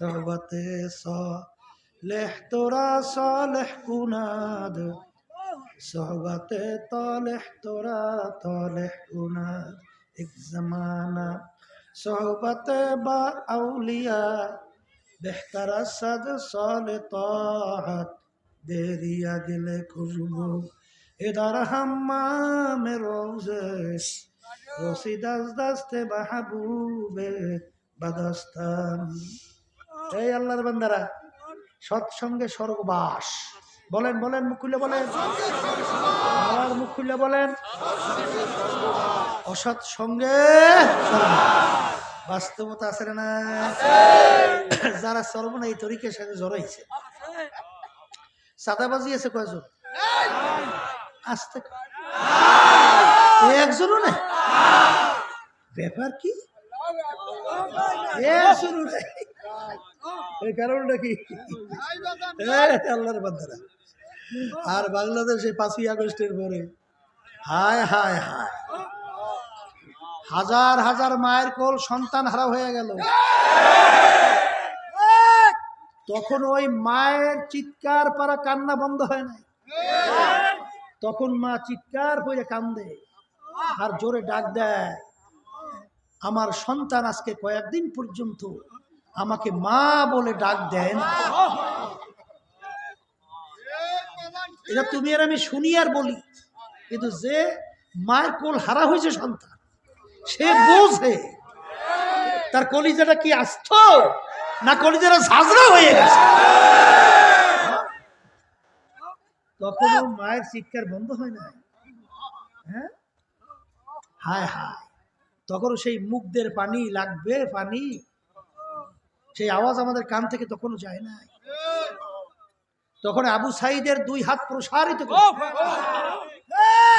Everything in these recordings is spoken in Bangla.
তহবতে সালেহ তোরা সালেহ কুনাদ সোহবতে তালেহ তোরা তালেহ কুনাদ এক জমানা সোহবতে বা আউলিয়া बेहतर सद साल ताहत देरिया गिले खुशबू इधर हम्माम रोज़े रोसी दस्त महबूबे बदस्तान এই আল্লাহর বান্দারা সৎসঙ্গে স্বর্গবাস বলেন বলেন মুখ খুলে বলেন আর মুখ খুলে বলেন অসৎ সঙ্গে বাস্তবতা আছে না যারা চলবো না এই তরিকের সাথে জড়াইছে সাদাবাজি আছে কয়জন আসতে একজনও নেই ব্যাপার কি একজনও নেই এই কারণটা কি আল্লাহর বান্দারা আর বাংলাদেশে 5ই আগস্টের পরে হায় হায় হায় হাজার হাজার মায়ের কোল সন্তান হারা হয়ে গেল তখন ওই মায়ের চিৎকার পারা কান্না বন্ধ হয় নাই তখন মা চিৎকার করে কান্দে আর জোরে ডাক দেয় আমার সন্তান আজকে কয়েকদিন পর্যন্ত আমাকে মা বলে ডাক দেন এটা তুমি আর আমি শুনি আর বলি কিন্তু যে মায়ের কোল হারা হয়েছে সন্তান সে বোঝে তার কলিজাটা কি আস্ত না কলিজাটা ঝাঁঝরা হয়ে গেছে তখন মায়ের চিৎকার বন্ধ হয় না হ্যাঁ হায় হায় তখন সেই মুখদের পানি লাগবে পানি সেই আওয়াজ আমাদের কান থেকে তখনও যায় না তখন আবু সাইদের 2 হাত প্রসারিত করে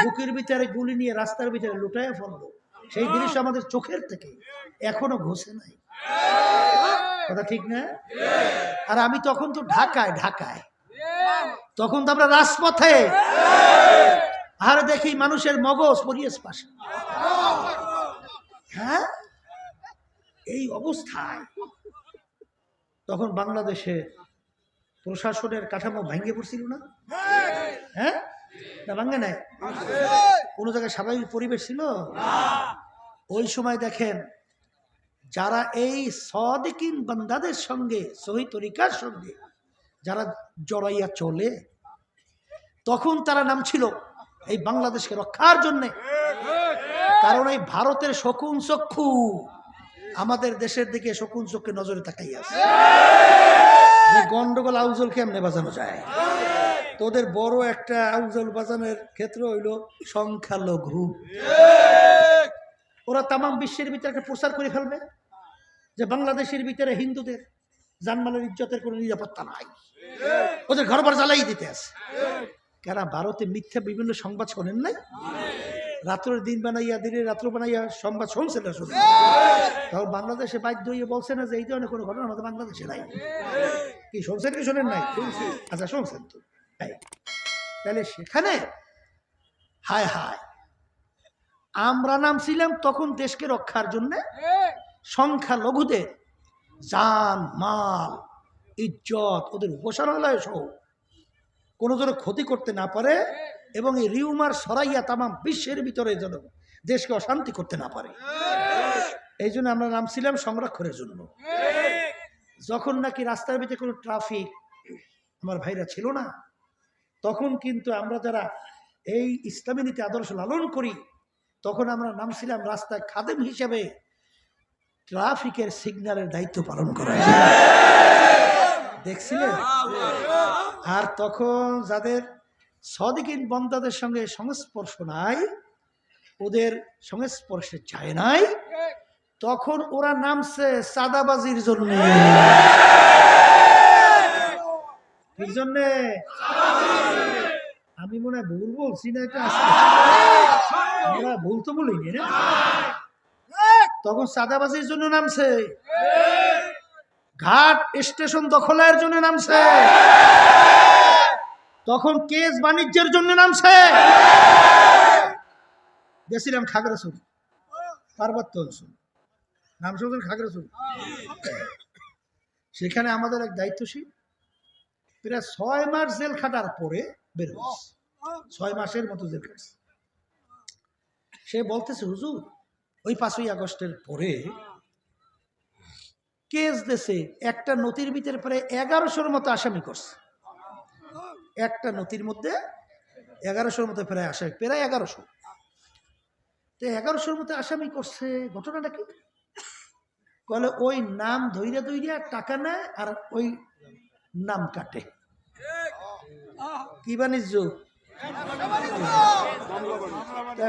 বুকের ভিতরে গুলি নিয়ে রাস্তার ভিতরে লুটাইয়া ফেললো সেই দৃশ্য আমাদের চোখের থেকে এখনো ঘষে নাই কথা ঠিক না আর আমি তখন তো ঢাকায় তখন তো আমরা রাজপথে আর দেখি মানুষের মগজ পরিয়েছে পাশে হ্যাঁ এই অবস্থায় তখন বাংলাদেশে প্রশাসনের কাঠামো ভেঙে পড়ছিল না হ্যাঁ না ভাঙে নাই কোন জায়গায় স্বাভাবিক পরিবেশ ছিল ওই সময় দেখেন যারা এই সাদিকিন বান্দাদের সঙ্গে সহি তরিকার সঙ্গে যারা জড়াইয়া চলে তখন তারা নাম ছিল এই বাংলাদেশকে রক্ষার জন্য কারণ এই ভারতের শকুন চক্ষু আমাদের দেশের দিকে শকুন চক্ষু নজরে তাকাই আছে যে গন্ডগোল আউজল কেমনে বাজানো যায় তোদের বড় একটা আউজল বাজানোর ক্ষেত্র হইল সংখ্যালঘু ওরা তাম বিশ্বের ভিতরে একটা প্রচার করে ফেলবে যে বাংলাদেশের ভিতরে হিন্দুদের জানমালের ইজ্জতের কোনো নিরাপত্তা নাই ওদের ঘর বাড়ি জ্বালাই দিতে আছে কেন ভারতে মিথ্যা বিভিন্ন সংবাদ শোনেন নাই রাত্রের দিন বানাইয়া দিনের রাত্র বানাইয়া সংবাদ শুনছেন না শুনে তখন বাংলাদেশে বাধ্য হয়ে বলছে না যে এই ধরনের কোনো ঘটনা আমাদের বাংলাদেশে নাই কি শুনছেন কি শোনেন নাই আচ্ছা শুনছেন তো তাহলে সেখানে হায় হায় আমরা নামছিলাম তখন দেশকে রক্ষার জন্য সংখ্যালঘুদের জান মাল ইজ্জত ওদের উপাসনালয় সহ কোনো যেন ক্ষতি করতে না পারে এবং এই রিউমার সরাইয়া তাম বিশ্বের ভিতরে যেন দেশকে অশান্তি করতে না পারে এই জন্য আমরা নামছিলাম সংরক্ষণের জন্য যখন নাকি রাস্তার ভিতরে কোনো ট্রাফিক আমার ভাইরা ছিল না তখন কিন্তু আমরা যারা এই ইসলামী নীতি আদর্শ লালন করি তখন আমরা নামছিলাম রাস্তায় খাদেম হিসেবে ট্রাফিকের সিগন্যালের দায়িত্ব পালন করা দেখছিলেন আর তখন যাদের সাদিকিন বান্দাদের সঙ্গে সংস্পর্শ নাই ওদের সংস্পর্শে যায় নাই তখন ওরা নামছে চাঁদাবাজির জন্য কি জন্যে আমি মনে হয় ভুল বলছি না এটা আমরা ভুল তো বলিনি না তখন চাঁদাবাজির জন্য নামছে ঘাট স্টেশন দখলের জন্য নামছে তখন কেস বাণিজ্যের জন্য নামছে গেছিলাম খাগড়াছড়ি পার্বত্য অঞ্চল নাম শুনছেন খাগড়াছড়ি সেখানে আমাদের এক দায়িত্বশীল প্রায় 6 মাস জেল খাটার পরে বের হয়েছে, 6 মাসের মতো জেল খাটছে। সে বলতেছে, হুজুর ওই 5ই আগস্টের পরে কেস দেশে একটা নথির ভিতরে প্রায় 1100-র মতো আসামি করছে। একটা নথির মধ্যে 1100-র মতো প্রায় আসামি, প্রায় 1100। তো 1100-র মতো আসামি করছে, ঘটনাটা কি? বলে ওই নাম ধইরা ধইরা টাকা নেয় আর ওই নাম কাটে। কি বাণিজ্য?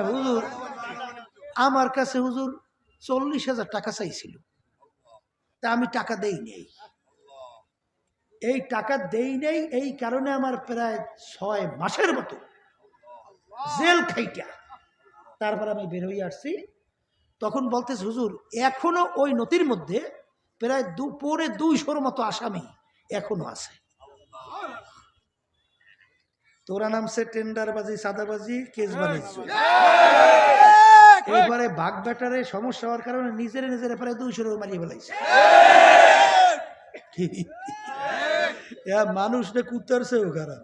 হুজুর আমার কাছে হুজুর 40,000 টাকা চাইছিল, তা আমি টাকা দেই নেই। এই টাকা দেই নেই, এই কারণে আমার প্রায় 6 মাসের মতো জেল খাইটা তারপর আমি বের হয়ে আসছি। তখন বলতেছে, হুজুর এখনো ওই নথির মধ্যে প্রায় 200-র মতো আসামি এখনো আছে। তোরা নামছে টেন্ডারবাজি, সাদাবাজি, কেস বাণিজ্য। এবারে বাঘ ব্যাটারে সমস্যা হওয়ার কারণে নিজের প্রায় 200 মারিয়ে ফেলাইছে। মানুষ না কুত্তার চেয়েও খারাপ,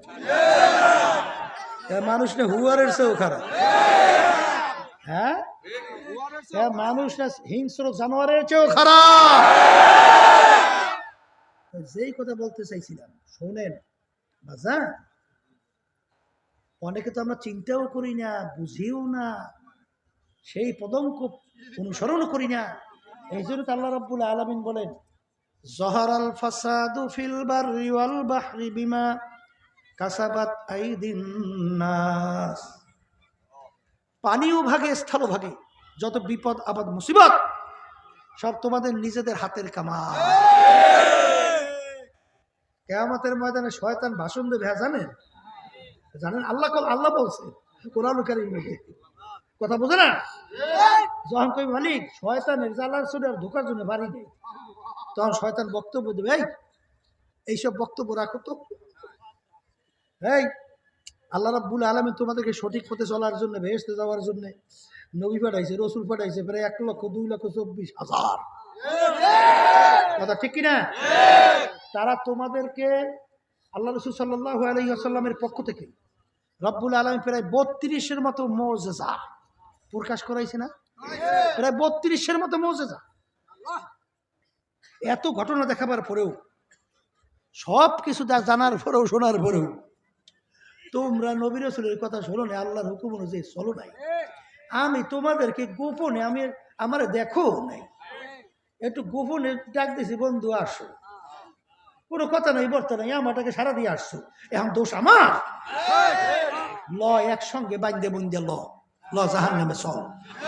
মানুষ না হুয়ারের চেয়েও খারাপ। হ্যাঁ, মানুষ না হিংস্র জানোয়ারের চেয়েও খারাপ। যেই কথা বলতে চাইছিলাম, শোনেন বাজান, অনেকে তো আমরা চিন্তাও করি না, বুঝিও না, সেই পদঙ্ক অনুসরণ করি না। এই জন্য তো আল্লাহ রাব্বুল আলামিন বলেন, যহারাল ফাসাদু ফিল বাররি ওয়াল বাহরি বিমা কাসাবাত আইদিন নাস। পানিও ভাগে, স্থল ভাগে, যত বিপদ আপদ মুসিবত সব তোমাদের নিজেদের হাতের কামাল। কিয়ামতের ময়দানে শয়তান ভাষণ দেবে, জানেন? জানেন আল্লাহ বলছে কোরআনুল কারীমে, কথা বোঝে না? যখন কই মালিক শয়তানের জ্বালার সুরে ধোকার জন্য বাড়ি দেয়, তখন শয়তান বক্তব্য দেবে, এইসব বক্তব্য রাখো তো। এই আল্লাহ রাব্বুল আলামিন তোমাদেরকে সঠিক পথে চলার জন্য, বেহেশতে যাওয়ার জন্য নবী পাঠাইছে, রসুল পাঠাইছে প্রায় 1,02,24,000। কথা ঠিক কিনা? তারা তোমাদেরকে আল্লাহ রাসূল সাল্লাল্লাহু আলাইহি ওয়াসাল্লামের পক্ষ থেকে রব্বুল আলামিন প্রায় 32-এর মতো মুজিজা প্রকাশ করাইছে না? প্রায় 32-এর মতো মুজিজা। এত ঘটনা দেখাবার পরেও, সব কিছু জানার পরেও, শোনার পরেও তোমরা নবী রাসূলের কথা শোনো না, আল্লাহর হুকুম অনুযায়ী চলো নাই। আমি তোমাদেরকে গোপনে, আমার দেখো নাই, একটু গোপনে ডাক দিয়েছি, বন্ধু আসো, কোনো কথা নাই, বর্তা নাই, আমারটাকে সারা দিয়ে আসছো, এখন দোষ আমার? ল একসঙ্গে বান্ধে বন্ধে ল জাহান্নামে চল,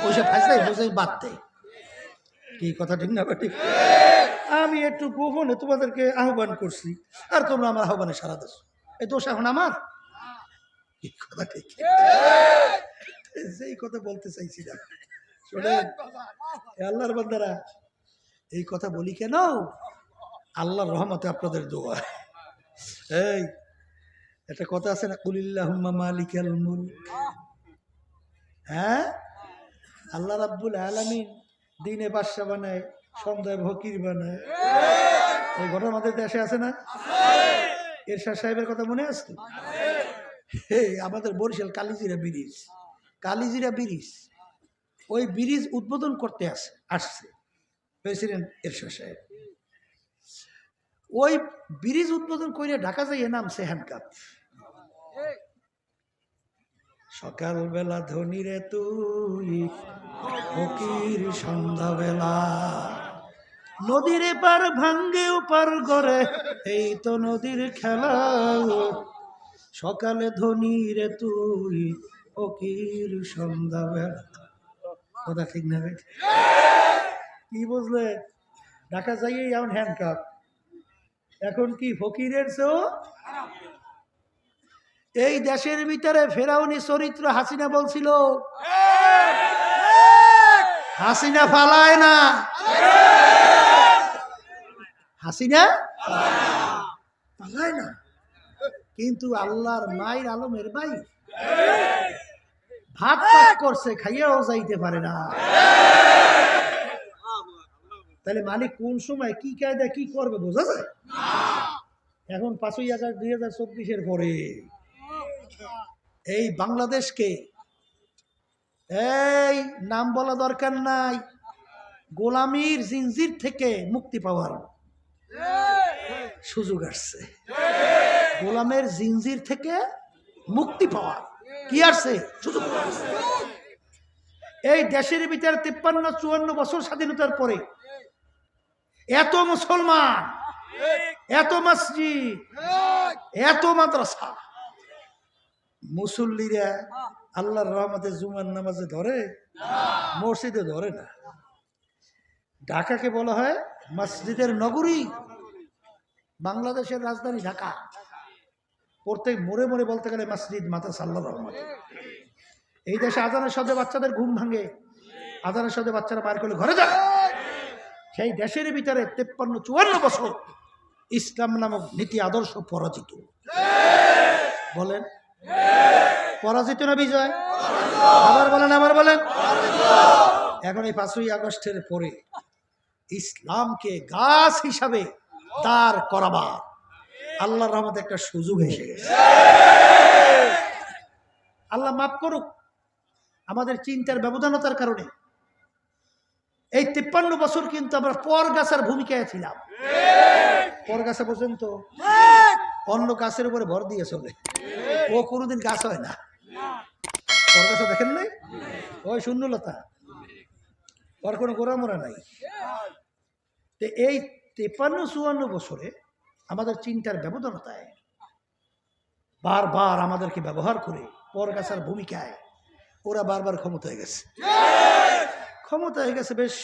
ওইসব ফাইসলাই বোঝাই বাদ দে। কি কথা ঠিক না? ঠিক। আমি একটু গোপনে তোমাদেরকে আহ্বান করছি, আর তোমরা আমার আহ্বানে সারা দিস, এই দোষ এখন আমার? এই কথা ঠিক, যেই কথা বলতে চাইছিলাম। শোনেন আল্লাহর বান্দারা, এই কথা বলি কেন? আল্লাহর রহমতে আপনাদের দোয়া। এই একটা কথা আছে না, কুলিল্লাহুম্মা মালিকাল মুলক। হ্যাঁ, আল্লাহ রাব্বুল আলামিন দিনে বাদশা বানায়, সন্ধ্যায় ফকির বানায়। এই ঘটনা আমাদের দেশে আছে না? এরশাদ সাহেবের কথা মনে আছে? আমাদের বরিশাল কালিজিরা ব্রিজ, ওই ব্রিজ উদ্বোধন করতে আসছে প্রেসিডেন্ট এরশাদ সাহেব। ওই ব্রিজ উদ্বোধন করে ঢাকা যাইয়ে নামছে হ্যান্ডকাপ। সকালবেলা ধনী রে তুই, ফকির সন্ধ্যাবেলা, নদীর পার ভাঙ্গে পার করে, এই তো নদীর খেলা। সকালে ধনী রে তুই, ফকির সন্ধ্যাবেলা। কথা ঠিক না? কি বুঝলে? ঢাকা যাইয়ে এমন হ্যান্ডকাপ, এখন কি ফকিরের চেয়েও? এই দেশের ভিতরে ফেরাউনি চরিত্র হাসিনা বলছিল, হাসিনা ফালায় না, হাসিনা পালায় না, কিন্তু আল্লাহর মায়ের আলমের ভাই ভাত পাক করছে, খাইয়াও যাইতে পারে না। তাহলে মালিক কোন সময় কি কায়দা কি করবে বোঝা যায়? এখন 5ই আগস্ট 2024-এর পরে এই বাংলাদেশকে, এই নাম বলা দরকার নাই, গোলামির জিনজির থেকে মুক্তি পাওয়ার সুযোগ আসছে। গোলামের জিনজির থেকে মুক্তি পাওয়ার কি আসছে? সুযোগ আসছে। এই দেশের ভিতরে 53-54 বছর স্বাধীনতার পরে এত মুসলমান, এত মসজিদ, এত মাদ্রাসা, মুসল্লিরা আল্লাহর রহমতে জুমার নামাজে ধরে, মসজিদে ধরে না। ঢাকাকে বলা হয় মসজিদের নগরী। বাংলাদেশের রাজধানী ঢাকা। প্রত্যেক মোড়ে মোড়ে বলতে গেলে মসজিদ, মাদ্রাসা, আল্লাহর রহমতে। এই দেশে আজানের শব্দে বাচ্চাদের ঘুম ভাঙে, আজানের শব্দে বাচ্চারা বাইর করলে ঘরে যায়। সেই দেশের ভিতরে 53-54 বছর ইসলাম নামক নীতি আদর্শ পরাজিত। বলেন পরাজিত না বিজয়? আবার বলেন, আবার বলেন। এখন এই 5ই আগস্টের পরে ইসলামকে গাছ হিসাবে দাঁড় করাবার আল্লাহর রহমতে একটা সুযোগ এসে গেছে। আল্লাহ মাফ করুক আমাদের চিন্তার ব্যবধানতার কারণে। এই 53 বছর কিন্তু আমরা পরগাছার ভূমিকায় ছিলাম। পরগাছা পর্যন্ত অন্য গাছের উপরে ভর দিয়ে চলে, ও কোনোদিন গাছ হয় না। পরগাছা দেখেন নাই? ওই শূন্যলতা, ওর কোনো গোড়া মোড়া নাই। তো এই 53-54 বছরে আমাদের চিন্তার ব্যবধানতায় বারবার আমাদেরকে ব্যবহার করে পরগাছার ভূমিকায় ওরা বারবার ক্ষমতা হয়ে গেছে। ক্ষমতা হয়ে গেছে বেশ।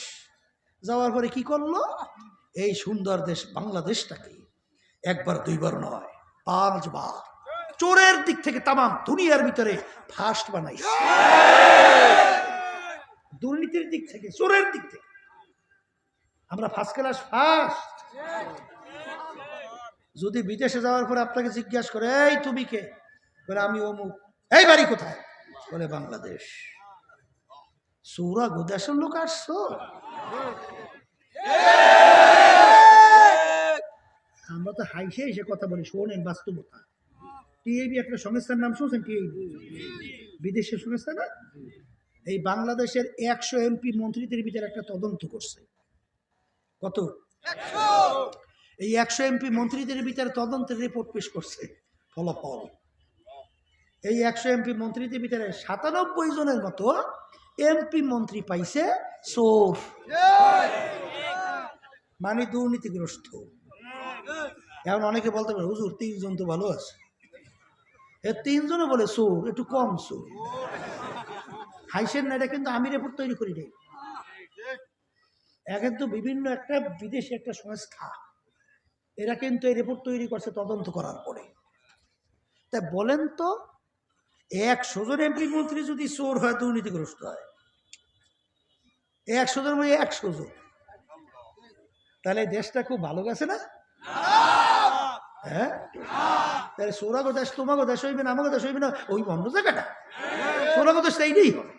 যাওয়ার পরে কি করলো? এই সুন্দর দেশ বাংলাদেশটাকে একবার দুইবার নয় 5 বার চোরের দিক থেকে তামাম দুনিয়ার ভিতরে ফার্স্ট বানাইছে। দুর্নীতির দিক থেকে, চোরের দিক থেকে আমরা ফার্স্ট ক্লাস, ফার্স্ট। যদি বিদেশে যাওয়ার পরে আপনাকে জিজ্ঞাসা করে, এই তুমি কে? বলে আমি অমুক। এই বাড়ি কোথায়? বলে বাংলাদেশ। সৌরা গোদেশের লোক আসছো? আমরা তো হাইসে এসে কথা বলি, শোনেন বাস্তবতা। টিএবি একটা সংস্থার নাম শুনছেন? টিএবি বিদেশের সংস্থা না? এই বাংলাদেশের 100 এমপি মন্ত্রীদের ভিতরে একটা তদন্ত করছে। কত? 100। এই 100 এমপি মন্ত্রীদের ভিতরে তদন্তের রিপোর্ট পেশ করছে, ফলাফল। এই 100 এমপি মন্ত্রীদের ভিতরে 97 জনের মতো এমপি মন্ত্রী পাইছে চোর, মানে দুর্নীতিগ্রস্ত। এখন অনেকে বলতে পারে, হুজুর 3 জন তো ভালো আছে। 3 জনে বলে চোর, একটু কম চোর। হাইসেন না, এটা কিন্তু আমি রিপোর্ট তৈরি করি নাই। এখন তো বিভিন্ন একটা বিদেশি একটা সংস্থা, এরা কিন্তু এই রিপোর্ট তৈরি করছে তদন্ত করার পরে। তাই বলেন তো, 100 জন এমপি মন্ত্রী যদি চোর হয়, দুর্নীতিগ্রস্ত হয়, 100 জন মানে 100 জন, তাহলে দেশটা খুব ভালো গেছে না? হ্যাঁ, তাহলে সোরাগো দেশ তোমাগো দেশ হইবে না, আমাগো দেশ হইবে না, ওই অন্য জায়গাটা সোরাগো দেশ এইটাই হবে।